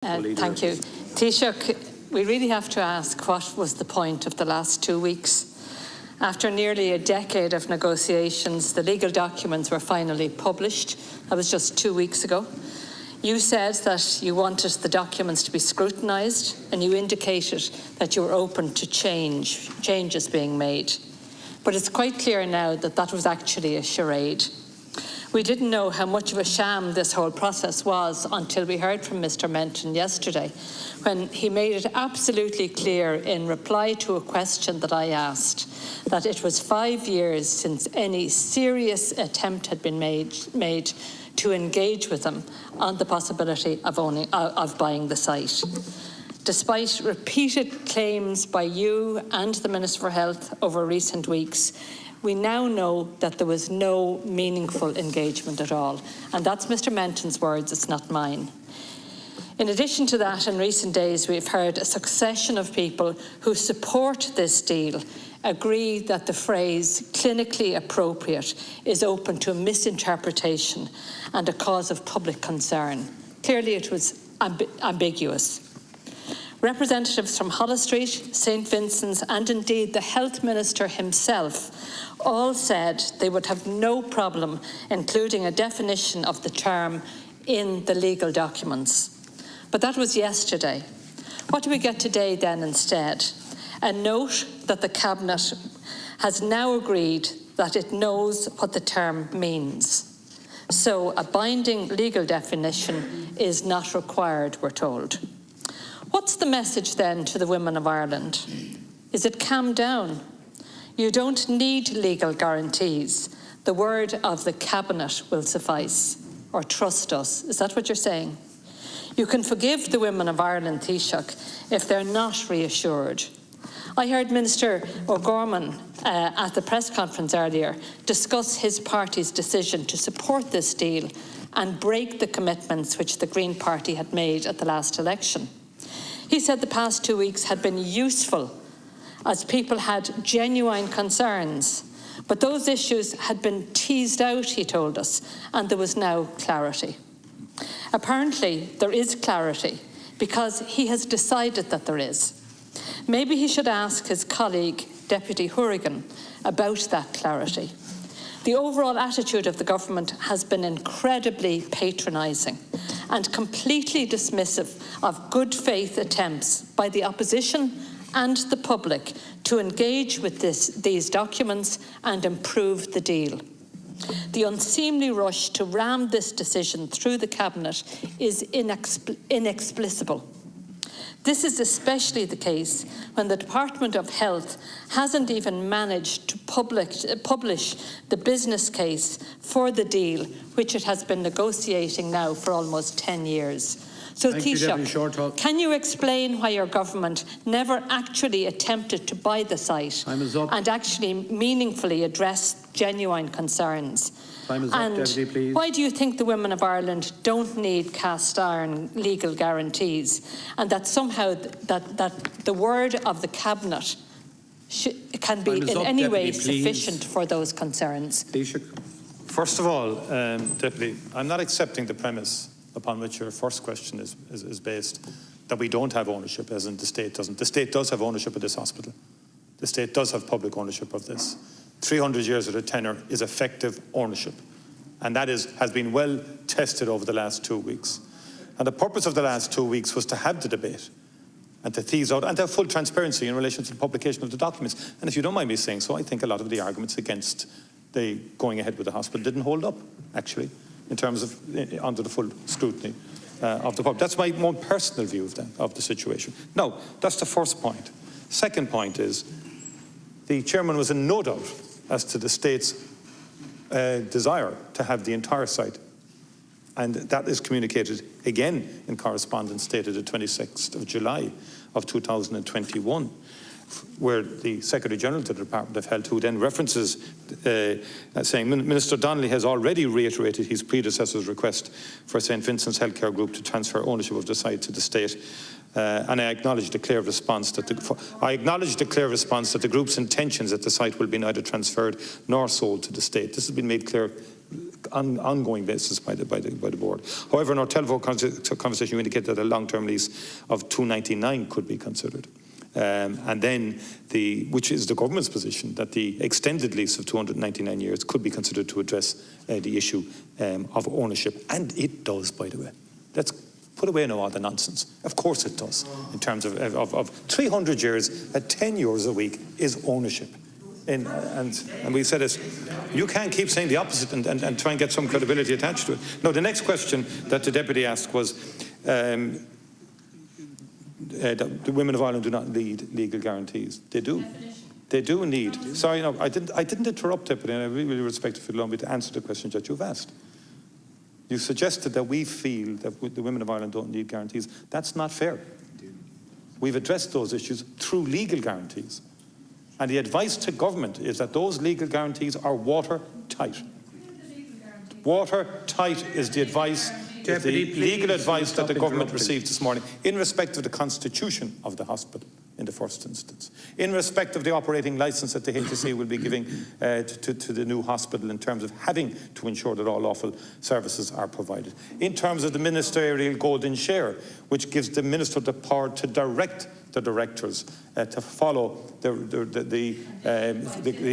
Thank you. Taoiseach, we really have to ask, what was the point of the last 2 weeks? After nearly a decade of negotiations, the legal documents were finally published. That was just 2 weeks ago. You said that you wanted the documents to be scrutinised, and you indicated that you were open to changes being made. But it's quite clear now that that was actually a charade. We didn't know how much of a sham this whole process was until we heard from Mr. Menton yesterday, when he made it absolutely clear in reply to a question that I asked that it was 5 years since any serious attempt had been made to engage with him on the possibility of buying the site. Despite repeated claims by you and the Minister for Health over recent weeks, we now know that there was no meaningful engagement at all. And that's Mr. Menton's words, it's not mine. In addition to that, in recent days, we've heard a succession of people who support this deal agree that the phrase clinically appropriate is open to misinterpretation and a cause of public concern. Clearly it was ambiguous. Representatives from Holles Street, St Vincent's and indeed the Health Minister himself all said they would have no problem including a definition of the term in the legal documents. But that was yesterday. What do we get today then instead? A note that the Cabinet has now agreed that it knows what the term means. So a binding legal definition is not required, we're told. What's the message then to the women of Ireland? Is it calm down? You don't need legal guarantees. The word of the Cabinet will suffice. Or trust us. Is that what you're saying? You can forgive the women of Ireland, Taoiseach, if they're not reassured. I heard Minister O'Gorman at the press conference earlier discuss his party's decision to support this deal and break the commitments which the Green Party had made at the last election. He said the past 2 weeks had been useful as people had genuine concerns, but those issues had been teased out, he told us, and there was now clarity. Apparently, there is clarity because he has decided that there is. Maybe he should ask his colleague, Deputy Hourigan, about that clarity. The overall attitude of the government has been incredibly patronising and completely dismissive of good faith attempts by the opposition and the public to engage with these documents and improve the deal. The unseemly rush to ram this decision through the Cabinet is inexplicable. This is especially the case when the Department of Health hasn't even managed to publish the business case for the deal, which it has been negotiating now for almost 10 years. So, Taoiseach, can you explain why your government never actually attempted to buy the site and actually meaningfully address genuine concerns? And Deputy, please. Why do you think the women of Ireland don't need cast iron legal guarantees, and that somehow that the word of the Cabinet can be in any way sufficient for those concerns? First of all, Deputy, I'm not accepting the premise upon which your first question is based, that we don't have ownership, as in the state doesn't. The state does have ownership of this hospital. The state does have public ownership of this. 300 years of a tenure is effective ownership, and that has been well tested over the last 2 weeks. And the purpose of the last 2 weeks was to have the debate and to tease out and to have full transparency in relation to the publication of the documents. And if you don't mind me saying so, I think a lot of the arguments against the going ahead with the hospital didn't hold up, actually, in terms of under the full scrutiny of the public. That's my more personal view of the situation. Now, that's the first point. Second point is, the chairman was in no doubt as to the state's desire to have the entire site. And that is communicated again in correspondence dated the 26th of July of 2021, where the Secretary-General to the Department of Health, who then references saying Minister Donnelly has already reiterated his predecessor's request for St Vincent's Healthcare Group to transfer ownership of the site to the state. And I acknowledge the clear response that the group's intentions that the site will be neither transferred nor sold to the state. This has been made clear ongoing basis by the board. However, in our telephone conversation, you indicate that a long-term lease of £299 could be considered. And then, which is the government's position, that the extended lease of 299 years could be considered to address the issue of ownership. And it does, by the way. Let's put away now all the nonsense. Of course it does, in terms of 300 years at 10 euros a week is ownership. And we said it, you can't keep saying the opposite and try and get some credibility attached to it. No, the next question that the deputy asked was, the women of Ireland do not need legal guarantees. They do. They do need. Sorry, no, I didn't interrupt, Deputy, and I really respect if you'd allow me to answer the question that you've asked. You suggested that we feel that the women of Ireland don't need guarantees. That's not fair. We've addressed those issues through legal guarantees. And the advice to government is that those legal guarantees are watertight. Watertight is the advice, legal advice that the government received this morning in respect of the constitution of the hospital in the first instance, in respect of the operating licence that the HSE will be giving to the new hospital in terms of having to ensure that all lawful services are provided, in terms of the ministerial golden share, which gives the minister the power to direct the directors to follow the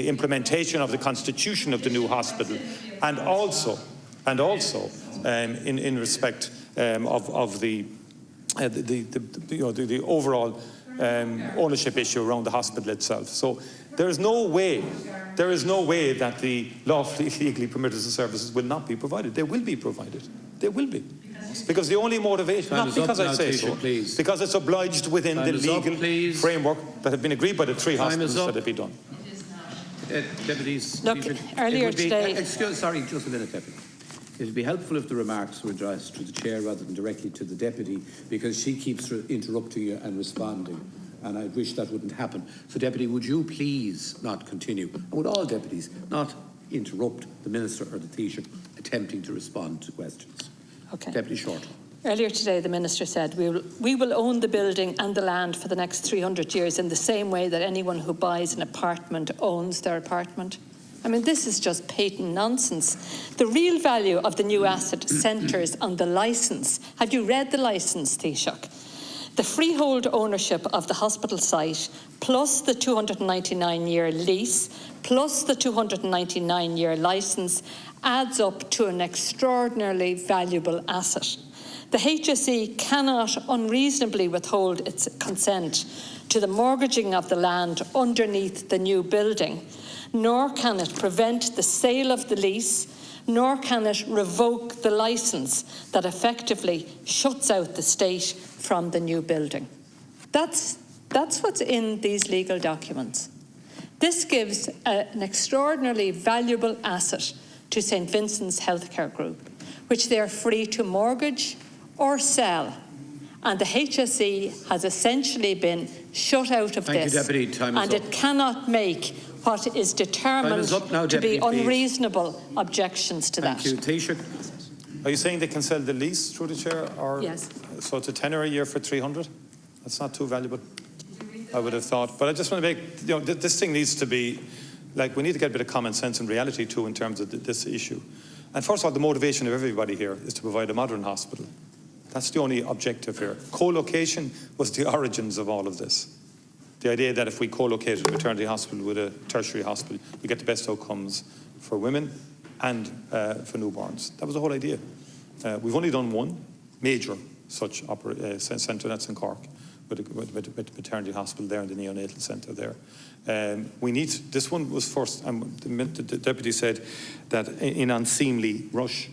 implementation of the constitution of the new hospital, and also in respect of the overall ownership issue around the hospital itself. So there is no way that the lawfully legally permitted services will not be provided. They will be provided. They will be. Because the only motivation, not because I say so, because it's obliged within the legal framework that have been agreed by the three hospitals that it be done. Deputies, look, earlier today... Sorry, just a minute, Deputy. It would be helpful if the remarks were addressed to the Chair rather than directly to the Deputy, because she keeps interrupting you and responding, and I wish that wouldn't happen. So, Deputy, would you please not continue, and would all Deputies not interrupt the Minister or the Taoiseach attempting to respond to questions? Okay. Deputy Shortall. Earlier today, the Minister said we will own the building and the land for the next 300 years in the same way that anyone who buys an apartment owns their apartment. I mean, this is just patent nonsense. The real value of the new asset centres on the licence. Have you read the licence, Taoiseach? The freehold ownership of the hospital site, plus the 299-year lease, plus the 299-year licence, adds up to an extraordinarily valuable asset. The HSE cannot unreasonably withhold its consent to the mortgaging of the land underneath the new building, nor can it prevent the sale of the lease, nor can it revoke the licence that effectively shuts out the state from the new building. That's what's in these legal documents. This gives an extraordinarily valuable asset to St Vincent's Healthcare Group, which they are free to mortgage or sell. And the HSE has essentially been shut out of this. Thank you, Deputy. Time is up. It cannot make what is determined to be unreasonable objections to that. Thank you. Taoiseach. Are you saying they can sell the lease, through the Chair? Or yes. So it's a tenner a year for 300? That's not too valuable, I would have thought. But I just want to make, this thing needs to be, like, we need to get a bit of common sense and reality too in terms of this issue. And first of all, the motivation of everybody here is to provide a modern hospital. That's the only objective here. Co-location was the origins of all of this. The idea that if we co-located a maternity hospital with a tertiary hospital, we get the best outcomes for women and for newborns. That was the whole idea. We've only done one major such centre, that's in Cork, with maternity hospital there and the neonatal centre there. This one was first, the Deputy said that in unseemly rush.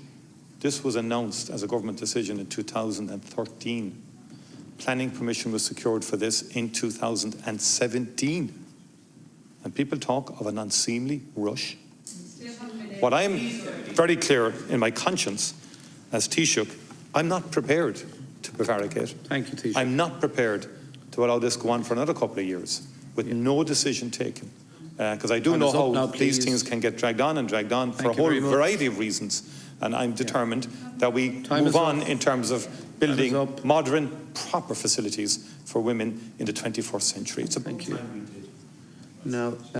This was announced as a government decision in 2013. Planning permission was secured for this in 2017. And people talk of an unseemly rush. What I'm very clear in my conscience as Taoiseach, I'm not prepared to prevaricate. Thank you, Taoiseach. I'm not prepared to allow this to go on for another couple of years with no decision taken. Because I do know how these things can get dragged on for a whole variety of reasons. And I'm determined that we move on in terms of building modern, proper facilities for women in the 21st century. Thank you. Now.